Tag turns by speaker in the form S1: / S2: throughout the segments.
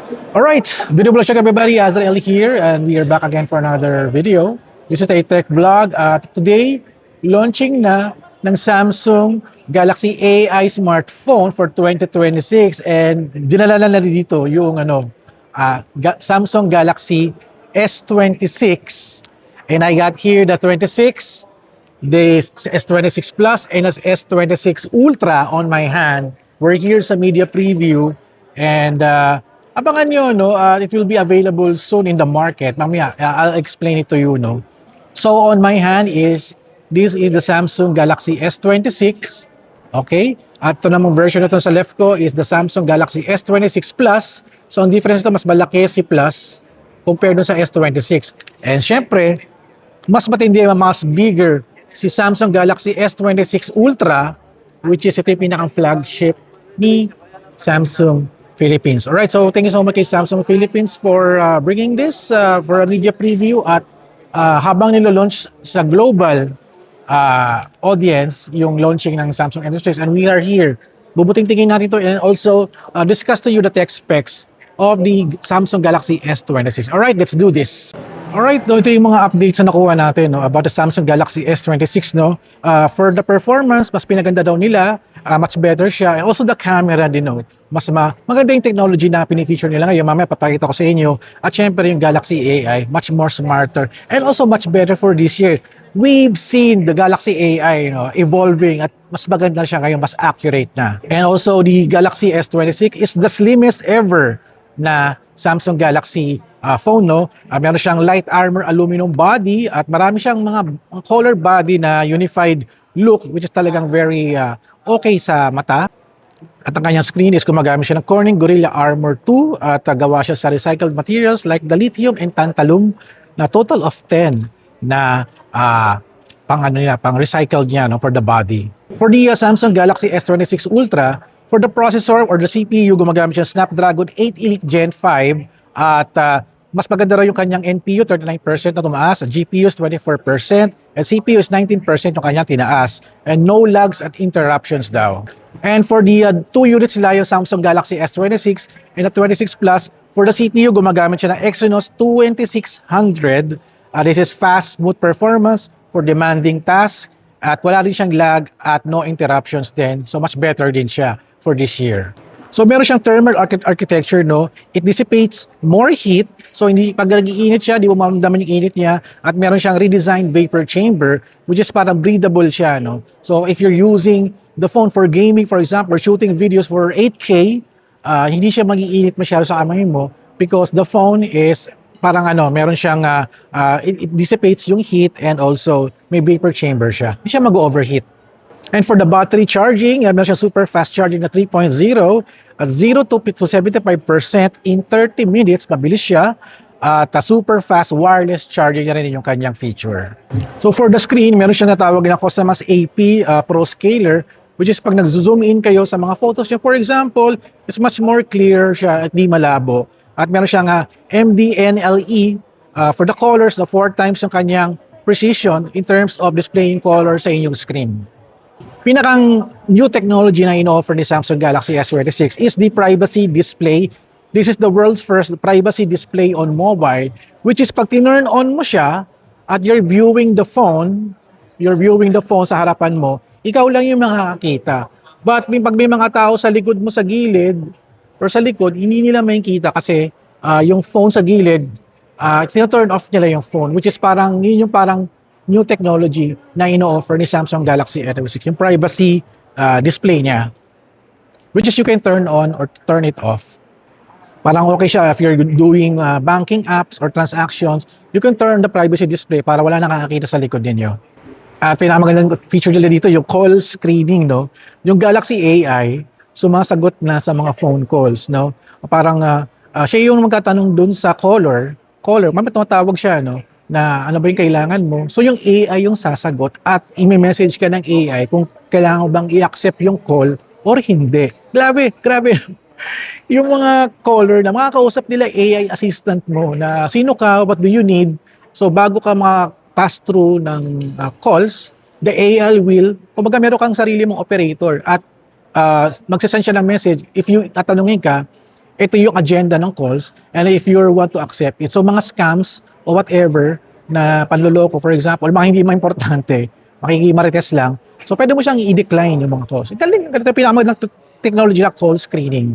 S1: Alright, video blog check everybody, Azrael here, and we are back again for another video. This is a tech vlog at today, launching na ng Samsung Galaxy AI smartphone for 2026 and dinala na dito yung Samsung Galaxy S26 and I got here the 26, the S26 Plus and the S26 Ultra on my hand. We're here sa media preview and abangan nyo, no? It will be available soon in the market. Mamaya, I'll explain it to you, no? So on my hand this is the Samsung Galaxy S26. Okay? At ito namang version na ito sa left ko is the Samsung Galaxy S26 Plus. So ang difference ito, mas malaki si Plus compared sa S26. And syempre, mas matindi, mas bigger si Samsung Galaxy S26 Ultra, which is ito yung pinakang flagship ni Samsung Philippines. Alright, so thank you so much kay Samsung Philippines for bringing this for a media preview at habang nilo-launch sa global audience yung launching ng Samsung Industries and we are here. Bubuting tingin natin to and also discuss to you the tech specs of the Samsung Galaxy S26. Alright, let's do this. Alright, ito yung mga updates na nakuha natin, no, about the Samsung Galaxy S26. No? For the performance, mas pinaganda daw nila, much better siya. And also the camera din, no? Maganda yung technology na pinifeature nila ngayon. Mamaya papakita ko sa inyo. At syempre yung Galaxy AI, much more smarter and also much better for this year. We've seen the Galaxy AI, evolving at mas maganda siya ngayon, mas accurate na. And also the Galaxy S26 is the slimmest ever na Samsung Galaxy phone, no? Meron siyang light armor aluminum body at marami siyang mga color body na unified look which is talagang very okay sa mata. At ang kanyang screen is gumagamit siya ng Corning Gorilla Armor 2 at gawa siya sa recycled materials like the lithium and tantalum na total of 10 na pang recycled niya, no, for the body. For the Samsung Galaxy S26 Ultra, for the processor or the CPU, gumagamit siya Snapdragon 8 Elite Gen 5 at mas maganda raw yung kanyang NPU, 39% na tumaas, GPU is 24%, and CPU is 19% yung kanyang tinaas, and no lags at interruptions daw. And for the 2 units nila yung Samsung Galaxy S26 and the 26 Plus, for the CPU, gumagamit siya ng Exynos 2600. This is fast, smooth performance for demanding tasks, at wala rin siyang lag at no interruptions din, so much better din siya for this year. So meron siyang thermal architecture, no? It dissipates more heat. So hindi pag nag-iinit siya, di mo mamdaman yung init niya. At meron siyang redesigned vapor chamber which is parang breathable siya, no? So if you're using the phone for gaming, for example, or shooting videos for 8K, hindi siya mag-iinit masyado sa kamay mo because the phone is parang meron siyang it dissipates yung heat and also may vapor chamber siya. Hindi siya mag-overheat. And for the battery charging, meron siyang super fast charging na 3.0 at 0 to 75% in 30 minutes. Mabilis siya. At super fast wireless charging na rin yung kanyang feature. So for the screen, meron siyang natawag na Cosmos AP Pro Scaler, which is pag nag-zoom in kayo sa mga photos niya, for example, it's much more clear siya at di malabo. At meron siyang MDNLE for the colors, na 4 times yung kanyang precision in terms of displaying color sa inyong screen. Pinakang new technology na in-offer ni Samsung Galaxy S26 is the privacy display. This is the world's first privacy display on mobile, which is pag tinurn on mo siya at you're viewing the phone sa harapan mo, ikaw lang yung makakakita. But pag may mga tao sa likod mo sa gilid or sa likod, hindi nila makikita kasi yung phone sa gilid, tina-turn off nila yung phone, which is parang yun yung parang new technology na ino-offer ni Samsung Galaxy S26, yung privacy display niya, which is you can turn on or turn it off. Parang okay siya if you're doing banking apps or transactions, you can turn the privacy display para wala nakakakita sa likod ninyo. Pinakamagandang feature nila dito yung call screening, no? Yung Galaxy AI sumasagot na sa mga phone calls, no? Parang siya yung magtatanong dun sa caller, mamaya tumatawag siya, no? Na ano ba yung kailangan mo. So yung AI yung sasagot at i-message ka ng AI kung kailangan mo bang i-accept yung call or hindi. Grabe. Yung mga caller na makakausap nila AI assistant mo na sino ka, what do you need. So bago ka pass through ng calls, the AI will, kumbaga meron kang sarili mong operator at magsasend siya ng message. If you tatanungin ka, ito yung agenda ng calls, and if you want to accept it. So mga scams o whatever na panloloko, for example, mga hindi mo importante, makikimarites lang, so pwede mo siyang i-decline yung mga calls. Ito yung pinakamagandang technology na call screening.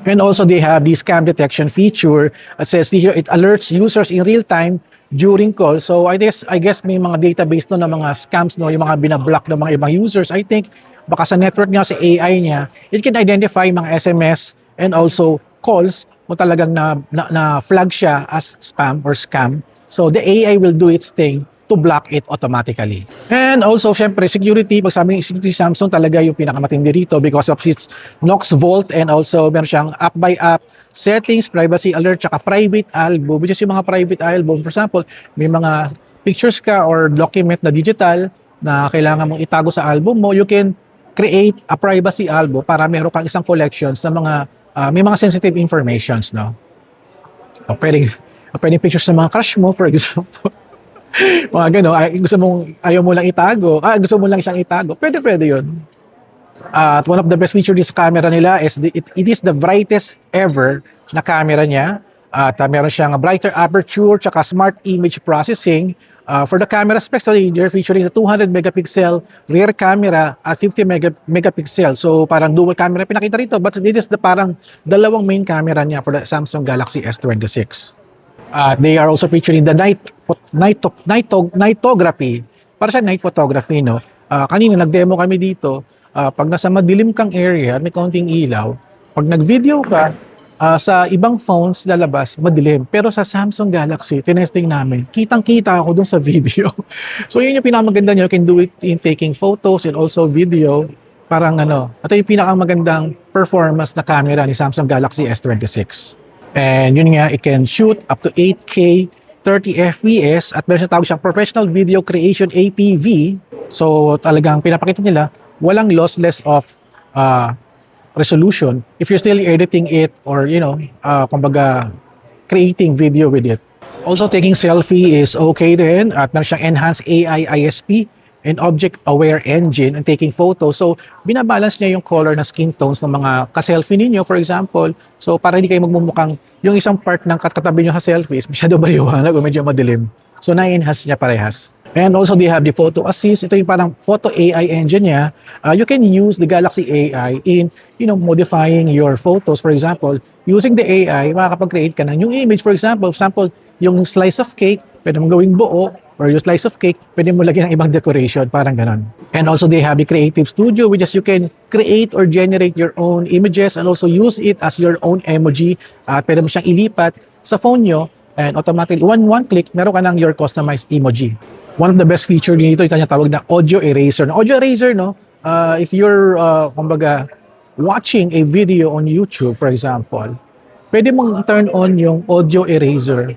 S1: And also they have the scam detection feature. It says here, it alerts users in real time during calls. So I guess may mga database no ng mga scams no, yung mga binablock ng mga ibang users. I think baka sa network niya, sa AI niya, it can identify mga SMS and also calls kung talagang na flag siya as spam or scam. So the AI will do its thing to block it automatically. And also, syempre, security, pag sabi ng security, Samsung talaga yung pinakamatindi dito because of its Knox Vault, and also meron siyang app-by-app settings, privacy alert, tsaka private album, which is yung mga private album. For example, may mga pictures ka or document na digital na kailangan mong itago sa album mo, you can create a privacy album para meron kang isang collection sa mga may mga sensitive informations, no? O, pwedeng pictures ng mga crush mo, for example. Mga gano'n, ayaw mo lang itago, gusto mo lang siyang itago, pwede yun. At one of the best features sa camera nila is it is the brightest ever na camera niya. At meron siyang brighter aperture, tsaka smart image processing. For the camera specs, they're featuring the 200 megapixel rear camera at 50 megapixel. So parang dual camera pinakita rito, but this is the parang dalawang main camera niya for the Samsung Galaxy S26. They are also featuring the nightography. Para siya night photography, no? Kanina nag-demo kami dito. Pag nasa madilim kang area, may kaunting ilaw, pag nag-video ka, sa ibang phones lalabas, madilim. Pero sa Samsung Galaxy, tinesting namin, kitang-kita ako dun sa video. So yun yung pinakamaganda nyo. You can do it in taking photos and also video. Parang ito yung pinakamagandang performance na camera ni Samsung Galaxy S26. And yun nga, it can shoot up to 8K 30 FPS at meron siyang tawag siyang Professional Video Creation APV. So talagang pinapakita nila walang lossless of resolution if you're still editing it or kumbaga creating video with it. Also taking selfie is okay din at meron siyang enhanced AI ISP and object-aware engine and taking photos. So, binabalance niya yung color na skin tones ng mga ka-selfie ninyo, for example. So, para hindi kayo magmumukhang yung isang part ng katabi nyo sa selfie is masyado maliwanag o medyo madilim. So, na-enhance niya parehas. And also, they have the photo assist. Ito yung parang photo AI engine niya. You can use the Galaxy AI in, modifying your photos. For example, using the AI, makakapag-create ka ng yung image. For example, yung slice of cake, pwede mong gawing buo, or yung slice of cake, pwede mo lagyan ng ibang decoration, parang ganon. And also they have the Creative Studio, which is you can create or generate your own images and also use it as your own emoji. Pwede mo siyang ilipat sa phone nyo and automatically, one click, meron ka ng your customized emoji. One of the best feature dito, yung kanya tawag na audio eraser. Audio eraser, no? If you're, kumbaga, watching a video on YouTube, for example, pwede mong turn on yung audio eraser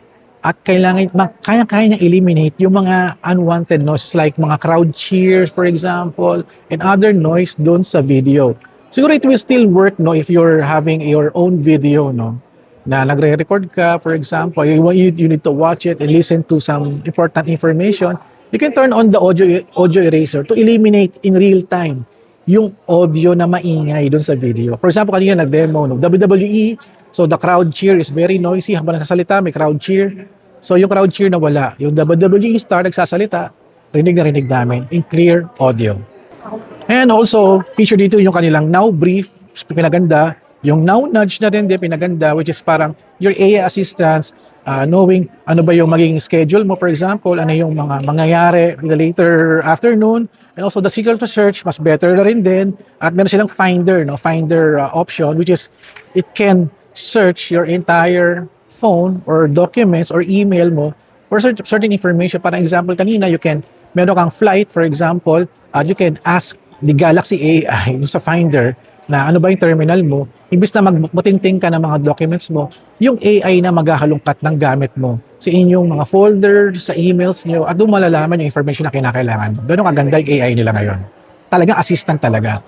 S1: at kaya niya eliminate yung mga unwanted noises like mga crowd cheers, for example, and other noise doon sa video. Siguro it will still work, no, if you're having your own video, no, na nagre-record ka, for example, you need to watch it and listen to some important information. You can turn on the audio eraser to eliminate in real time yung audio na maingay doon sa video. For example, kanina nag-demo, no, WWE, so the crowd cheer is very noisy. Habang nagsasalita, may crowd cheer. So yung crowd cheer na wala. Yung WWE star nagsasalita, rinig na rinig namin in clear audio. And also, feature dito yung kanilang Now Brief, pinaganda. Yung Now Nudge na rin din, pinaganda, which is parang your AI assistants, knowing ano ba yung magiging schedule mo, for example, ano yung mga mangyayari in the later afternoon. And also the secret to search, mas better na rin din. At meron silang Finder, no? Finder option, which is it can search your entire phone or documents or email mo for certain information. Para example kanina, meron kang flight, for example, you can ask the Galaxy AI sa Finder na ano ba yung terminal mo, imbis na magmutingting ka ng mga documents mo, yung AI na maghahalongkat ng gamit mo sa inyong mga folders, sa emails nyo, at doon malalaman yung information na kinakailangan mo. Ganun kaganda yung AI nila ngayon. Talagang assistant talaga.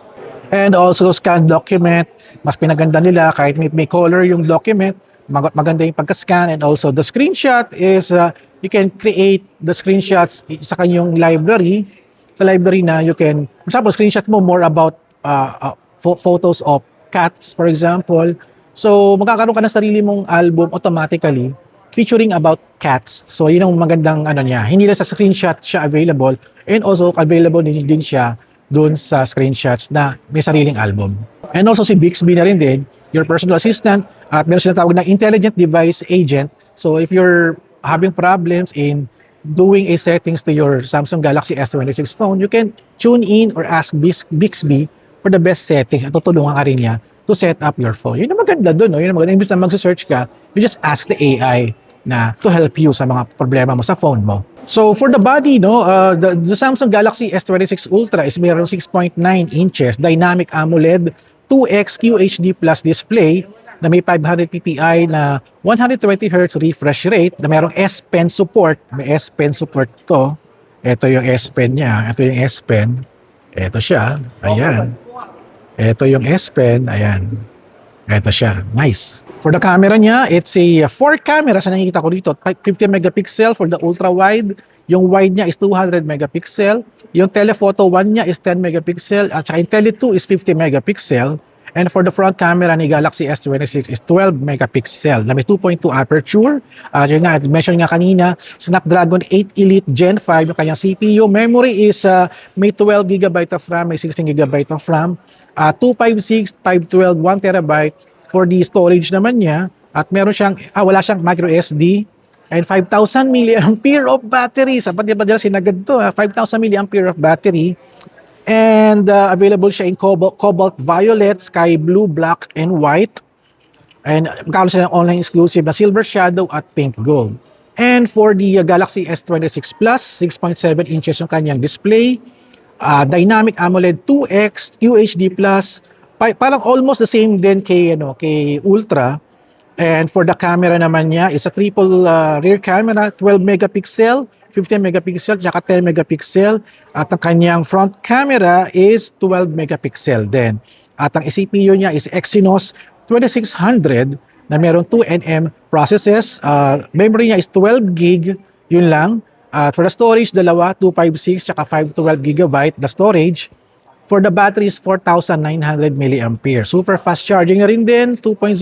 S1: And also scan document, mas pinaganda nila kahit may color yung document, maganda yung pagka-scan. And also the screenshot is you can create the screenshots sa kanyang library. Sa library na you can, for example, screenshot mo more about photos of cats, for example. So, magkakaroon ka ng sarili mong album automatically featuring about cats. So, yun ang magandang ano niya. Hindi lang sa screenshot siya available and also available din siya doon sa screenshots na may sariling album. And also si Bixby na rin din, your personal assistant, at meron silang tawag na intelligent device agent. So, if you're having problems in doing a settings to your Samsung Galaxy S26 phone, you can tune in or ask Bixby for the best settings at tutulungan ka rin niya to set up your phone. Yun ang maganda doon, no? Yun ang maganda. Imbis na mag-search ka, you just ask the AI na to help you sa mga problema mo sa phone mo. So for the body, no, the Samsung Galaxy S26 Ultra is mayroong 6.9 inches dynamic AMOLED 2X QHD Plus display na may 500 ppi na 120 Hz refresh rate na mayroong S Pen support. May S Pen support to. Ito yung S Pen niya. Ito yung S Pen. Ito siya. Ayan. Ito yung S Pen. Ayan. Ito siya. Nice. For the camera niya, it's a 4 camera sa nakikita ko dito. 50 megapixel for the ultra wide. Yung wide niya is 200 megapixel. Yung telephoto 1 niya is 10 megapixel. At saka yung tele 2 is 50 megapixel. And for the front camera ni Galaxy S26 is 12 megapixel na may 2.2 aperture. Yun nga, mention nga kanina, Snapdragon 8 Elite Gen 5 yung kanyang CPU. Memory is may 12 GB of RAM, may 16 GB of RAM. 256, 512, 1 terabyte for the storage naman niya. At meron siyang, wala siyang micro SD. And 5,000 mAh of battery. Sapat ba dila sinagad to? 5,000 mAh of battery. And available siya in cobalt violet, sky blue, black, and white. And magkakaroon siya ng online exclusive na silver shadow at pink gold. And for the Galaxy S26 Plus, 6.7 inches yung kanyang display. Dynamic AMOLED 2X QHD Plus, parang almost the same din kay Ultra. And for the camera naman niya, it's a triple rear camera, 12 megapixel, 15 megapixel, tsaka 10 megapixel. At ang kanyang front camera is 12 megapixel din. At ang CPU niya is Exynos 2600 na meron 2nm processes. Memory niya is 12 gig, yun lang. For the storage, dalawa, 256 tsaka 512 GB the storage. For the battery is 4,900 mAh. Super fast charging na rin din, 2.0,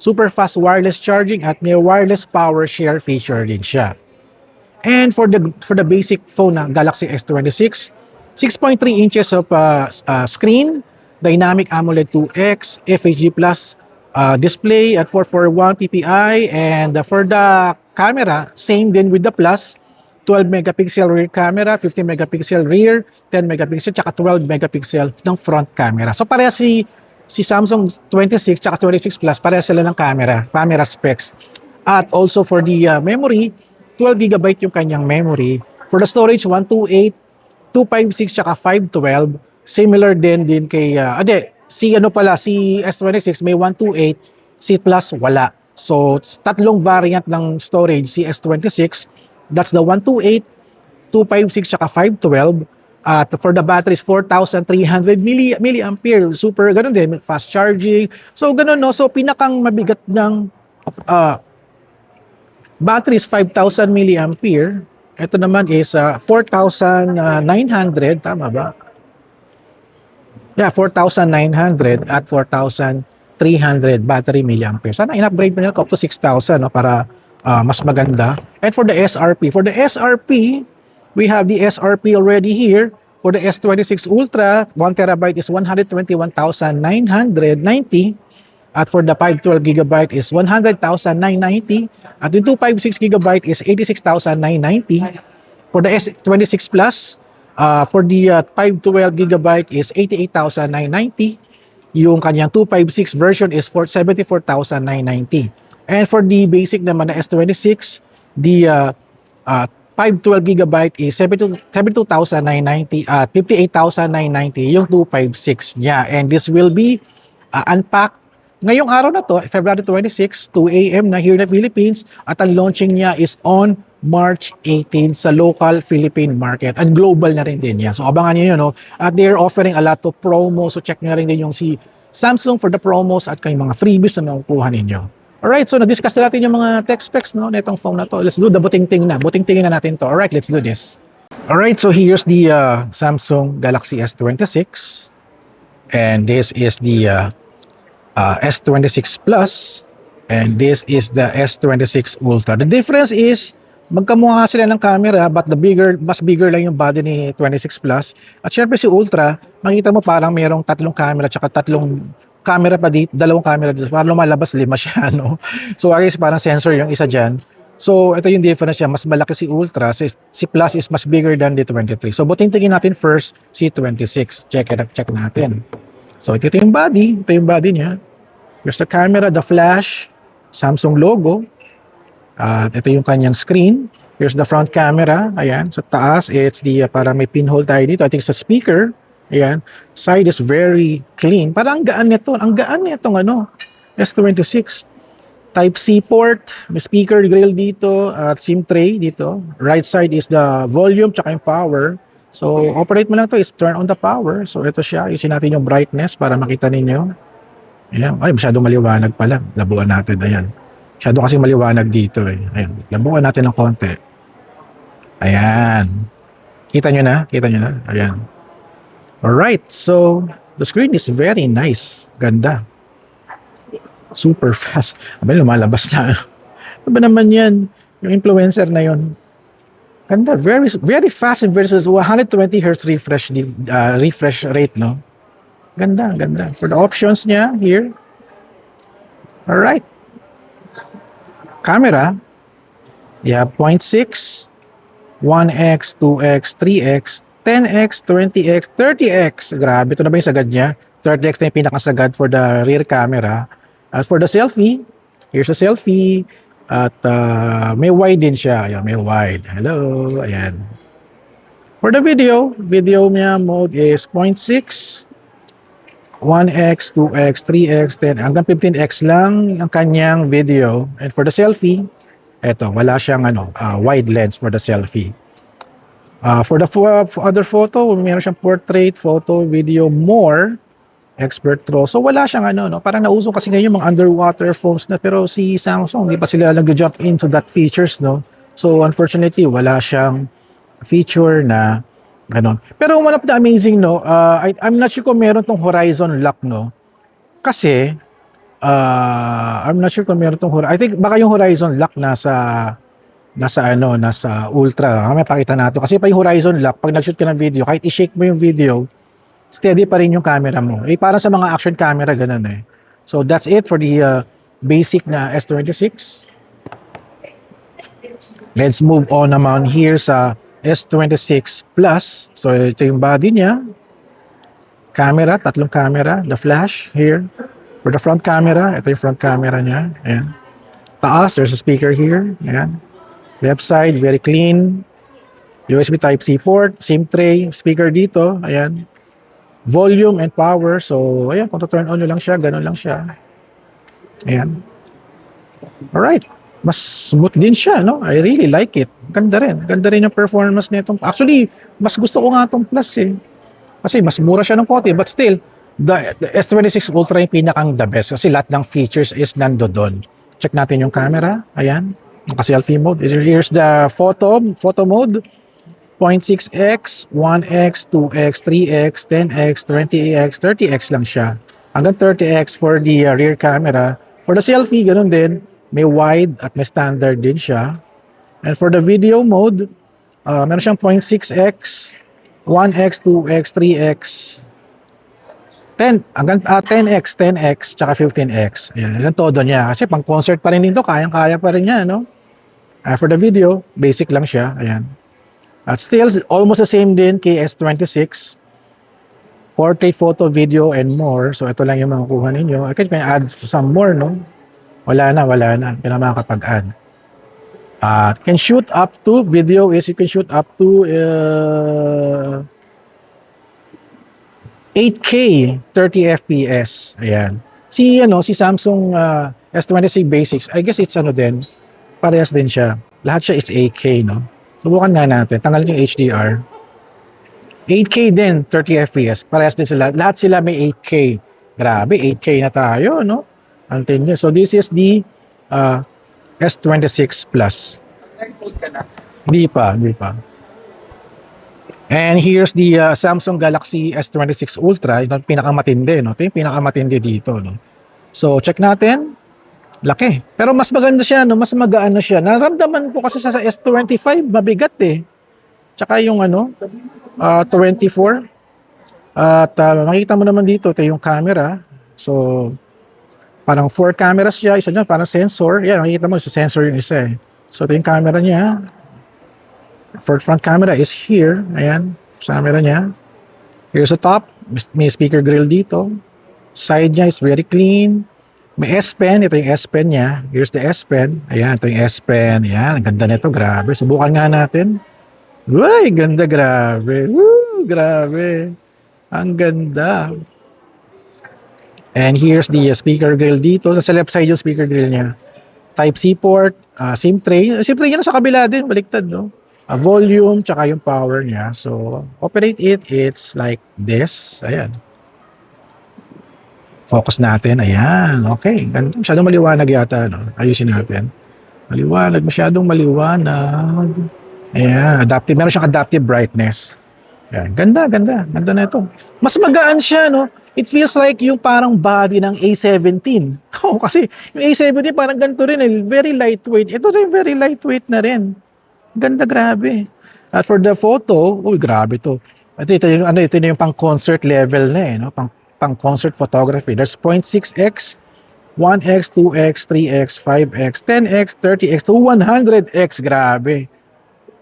S1: super fast wireless charging at may wireless power share feature din siya. And for the basic phone na Galaxy S26, 6.3 inches of screen, dynamic AMOLED 2X, FHD Plus display at 441 ppi, and for the camera, same din with the Plus, 12 megapixel rear camera, 15 megapixel rear, 10 megapixel, tsaka 12 megapixel ng front camera. So pareha si Samsung 26 tsaka 26 Plus, pareha sila ng camera specs. At also for the memory, 12 GB yung kanyang memory. For the storage, 128, 256 tsaka 512. Similar din kay si S26 may 128, si Plus wala. So tatlong variant ng storage si S26. That's the 128, 256 tsaka 512. At for the battery is 4,300 mAh. Super ganun din, fast charging. So ganun no. So pinakang mabigat ng battery is 5,000 mAh. Ito naman is 4,900, tama ba? Yeah, 4,900 at 4,300 battery milliampere. Sana in-upgrade pa nila up to 6,000 no, para mas maganda. And for the SRP, we have the SRP already here. For the S26 Ultra, 1 terabyte is 121,990. At for the 512 GB is 100,990. At the 256 GB is 86,990. For the S26 Plus, for the 512 GB is 88,990. Yung kanyang 256 version is 74,990. And for the basic naman na S26, the 512 GB is 72,990 at 58,990 yung 256 niya. And this will be unpacked ngayong araw na to, February 26, 2 AM na here in the Philippines. At ang launching niya is on March 18 sa local Philippine market. And global na rin din yan. So abangan niyo yun. No? At they're offering a lot of promos. So check nyo rin din yung si Samsung for the promos at kayong mga freebies na makukuha ninyo. Alright, so na-discuss natin yung mga tech specs no, na itong phone na to. Let's do the buting-ting na. Buting-tingin na natin to. Alright, let's do this. Alright, so here's the Samsung Galaxy S26. And this is the S26 Plus, and this is the S26 Ultra. The difference is magkamukha sila ng camera, but mas bigger lang yung body ni 26 Plus. At syempre si Ultra, makita mo parang mayroong tatlong camera tsaka tatlong camera pa dito, dalawang camera dito. Parang lumalabas lima siya, no? So I guess parang sensor yung isa dyan. So ito yung difference niya, mas malaki si Ultra, si Plus is mas bigger than the 23. So buting tingin natin first si 26. Check natin. So ito yung body, niya. Here's the camera, the flash, Samsung logo. At ito yung kanyang screen. Here's the front camera. Ayan. Sa taas, it's the, parang may pinhole tayo dito. I think sa speaker. Ayan. Side is very clean. Parang ang gaan nito. Ang gaan nitong S26. Type-C port. May speaker grill dito. At SIM tray dito. Right side is the volume tsaka yung power. So, operate mo lang to is turn on the power. So, ito siya. Isin natin yung brightness para makita ninyo. Ayan. Ay, masyado maliwanag pala. Labuan natin. Ayan. Masyado kasi maliwanag dito eh. Ayan. Labuan natin ng konti. Ayan. Kita nyo na? Ayan. Alright. So, the screen is very nice. Ganda. Super fast. Abay, lumalabas na. Ano ba naman yan? Yung influencer na yon. Ganda. Very, very fast and versus 120 Hz refresh rate, no? Ganda. For the options niya, here. Alright. Camera. You have 0.6, 1x, 2x, 3x, 10x, 20x, 30x. Grabe, ito na ba yung sagad niya? 30x na yung pinakasagad for the rear camera. As for the selfie, here's a selfie. At may wide din siya. Ayan, may wide. Hello. Ayan. For the video niya mode is 0.6, 1x, 2x, 3x, 10, hanggang 15x lang ang kanyang video. And for the selfie, eto, wala siyang wide lens for the selfie. For the other photo, meron siyang portrait, photo, video, more, expert RAW. So wala siyang parang nauso kasi ngayon yung mga underwater phones na, pero si Samsung, hindi pa sila nag-jump into that features, no? So unfortunately, wala siyang feature na ganon. Pero one of the amazing, no, I'm not sure kung meron tong horizon lock, no? Kasi, I'm not sure kung meron tong horizon. I think baka yung horizon lock nasa Ultra. May pakita natin. Kasi pa yung horizon lock, pag nag-shoot ka ng video, kahit i-shake mo yung video, steady pa rin yung camera mo. Eh, parang sa mga action camera, ganun eh. So, that's it for the basic na S26. Let's move on naman here sa S26 Plus. So, ito yung body niya. Camera, tatlong camera. The flash here. For the front camera, ito yung front camera niya. Ayan. Taas, there's a speaker here. Ayan. Left side, very clean. USB Type-C port, SIM tray, speaker dito. Ayan. Volume and power. So, ayan, kung to-turn on nyo lang siya, ganun lang siya. Ayan. Alright. Mas smooth din siya, no? I really like it. Ganda rin. Ganda rin yung performance nito. Actually, mas gusto ko nga itong Plus eh. Kasi mas mura siya ng konti. But still, the S26 Ultra yung pinakang the best. Kasi lahat ng features is nando doon. Check natin yung camera. Ayan. Naka-selfie mode. Here's the photo mode. 0.6x, 1x, 2x, 3x, 10x, 20x, 30x lang siya. Hanggang 30x for the rear camera. For the selfie, ganun din. May wide at may standard din siya. And for the video mode, meron siyang 0.6x, 1x, 2x, 3x, 10x, 10x, tsaka 15x. Ayan, yan todo niya. Kasi pang concert pa rin dito, kayang-kaya pa rin niya, no? For the video, basic lang siya. Ayan. At still, almost the same din kay S26. Portrait, photo, video, and more. So, ito lang yung makukuha ninyo. I can add some more, no? Wala na. Hindi na makakapag-add. Can shoot up to, video is you can shoot up to 8K 30 FPS. Ayan. Si Samsung S26 Basics, I guess it's din, parehas din siya. Lahat siya is 8K, no? Subukan nga natin. Tanggalin yung HDR. 8K din, 30 FPS. Parehas din sila. Lahat sila may 8K. Grabe, 8K na tayo, no? Antin niya. So, this is the S26 Plus. Hindi pa. And here's the Samsung Galaxy S26 Ultra. Ito yung pinakamatindi, no? Ito yung pinakamatindi dito, no? So, check natin. Laki. Pero mas maganda siya, no? Mas magaan na siya. Naramdaman ko kasi sa S25, mabigat eh. Tsaka yung 24. At makikita mo naman dito, ito yung camera. So, parang 4 cameras siya. Isa dyan, parang sensor. Yan, makikita mo, sa sensor yung isa eh. So, ito yung camera niya. Front camera is here. Ayan, camera niya. Here's the top. May speaker grill dito. Side niya is very clean. May S Pen. Ito yung S Pen niya. Here's the S Pen. Ayan, ito yung S Pen. Ayan, ang ganda nito. Grabe. Subukan nga natin. Uy, ganda. Grabe. Woo, grabe. Ang ganda. And here's the speaker grill dito. Sa left side yung speaker grill niya. Type-C port. SIM tray. SIM tray niya sa kabila din. Baliktad, no? Volume, tsaka yung power niya. So, operate it. It's like this. Ayan. Focus natin. Ayan. Okay. Masyadong maliwanag yata. No? Ayusin natin. Maliwanag. Masyadong maliwanag. Ayan. Adaptive. Meron siyang adaptive brightness. Ayan. Ganda. Ganda na ito. Mas magaan siya, no? It feels like yung parang body ng A17. Oh, kasi yung A17 parang ganito rin. Eh. Very lightweight. Ito rin very lightweight na rin. Ganda, grabe. At for the photo, uy, grabe to. Ito yung pang-concert level na eh, no? Pang-concert photography. There's 0.6x, 1x, 2x, 3x, 5x, 10x, 30x, to 100x, grabe.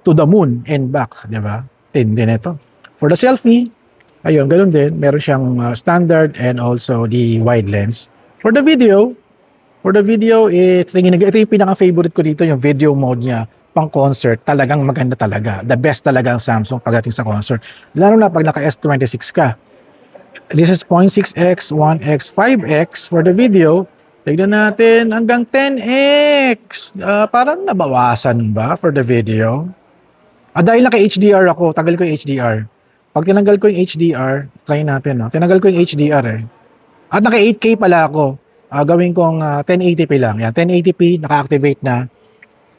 S1: To the moon and back, di ba? 10 din ito. For the selfie, ayun, ganun din. Meron siyang standard and also the wide lens. For the video, ito yung pinaka-favorite ko dito, yung video mode niya. Pang-concert, talagang maganda talaga. The best talaga ang Samsung pagdating sa concert. Lalo na pag naka S26 ka. This is 0.6x, 1x, 5x for the video. Tignan natin hanggang 10x. Parang nabawasan ba for the video? Dahil naka-HDR ako, tagal ko yung HDR. Pag tinanggal ko yung HDR, try natin. No? Tinanggal ko yung HDR eh. At naka 8K pala ako. Gawin kong 1080p lang. Yan, 1080p, naka-activate na.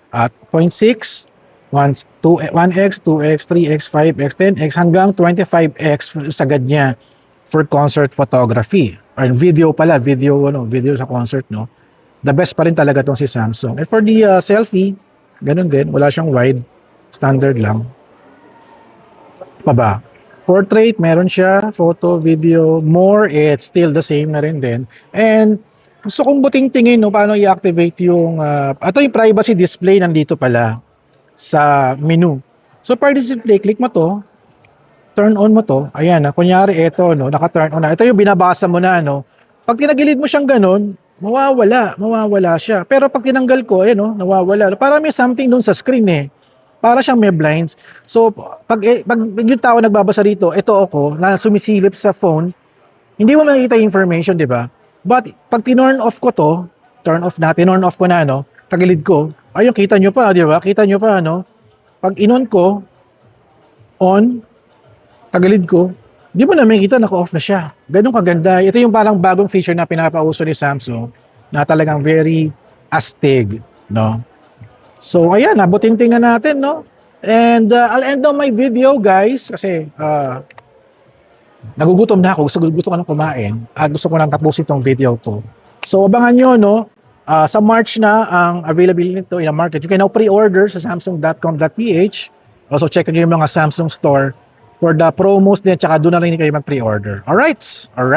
S1: At 0.6, 1x, 2x, 3x, 5x, 10x, hanggang 25x sagad niya for concert photography. Or video pala, video sa concert, no? The best pa rin talaga tong si Samsung. And for the selfie, ganun din, wala siyang wide, standard lang. Pa ba? Portrait, meron siya, photo, video, more, it's still the same na rin din. And gusto kong buting-tingin, no, paano i-activate yung, ito yung privacy display nandito pala sa menu. So, privacy display, click mo to, turn on mo to, ayan, kunyari ito, no, naka-turn on na. Ito yung binabasa mo na, no. Pag tinagilid mo siyang ganun, mawawala siya. Pero pag tinanggal ko, ayan, no, nawawala. Para may something dun sa screen, eh. Para siyang may blinds. So, pag yung tao nagbabasa dito, ito ako, na sumisilip sa phone, hindi mo makikita yung information, di ba? But, pag tinurn off ko to, turn off ko na, no? Tagilid ko, ayun, kita nyo pa, di ba? Kita nyo pa, no? Pag in-on ko, on, tagilid ko, di mo na makikita, naka-off na siya. Ganun kaganda. Ito yung parang bagong feature na pinapauso ni Samsung, na talagang very astig, no? So, ayan, nabuting-tingnan natin, no? And, I'll end on my video, guys, kasi, nagugutom na ako, gusto ko nang kumain at gusto ko nang tapusin itong video ko. So abangan nyo, no? Sa March na ang availability nito in the market. You can now pre-order sa samsung.com.ph. Also check nyo yung mga Samsung store for the promos din, tsaka doon na rin kayo mag-pre-order. Alright, I'll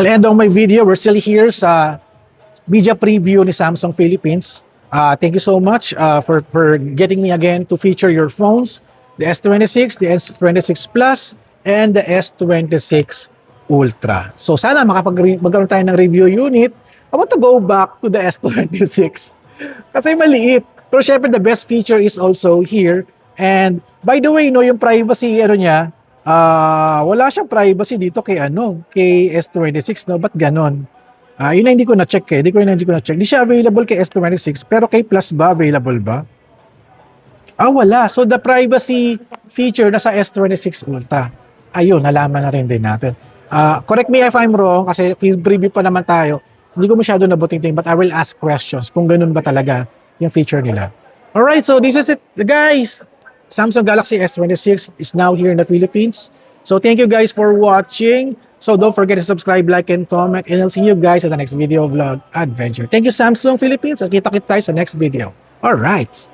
S1: end on my video. We're still here sa media preview ni Samsung Philippines. Thank you so much for getting me again to feature your phones. The S26, the S26 Plus, and the S26 Ultra. So sana magkaroon tayo ng review unit. I want to go back to the S26 kasi maliit. Pero syempre the best feature is also here. And by the way, no, yung privacy niya, wala siyang privacy dito kay S26, no? Ba't ganon? Yun na hindi ko na-check eh. Hindi siya available kay S26, pero kay Plus ba available ba? Wala. So, the privacy feature na sa S26 Ultra. Ayun, nalaman na rin din natin. Correct me if I'm wrong, kasi preview pa naman tayo. Hindi ko masyado nabuting-ting, but I will ask questions kung ganun ba talaga yung feature nila. Alright, so this is it, guys. Samsung Galaxy S26 is now here in the Philippines. So, thank you guys for watching. So don't forget to subscribe, like, and comment. And I'll see you guys at the next video vlog adventure. Thank you, Samsung Philippines. At kita-kita tayo sa next video. Alright.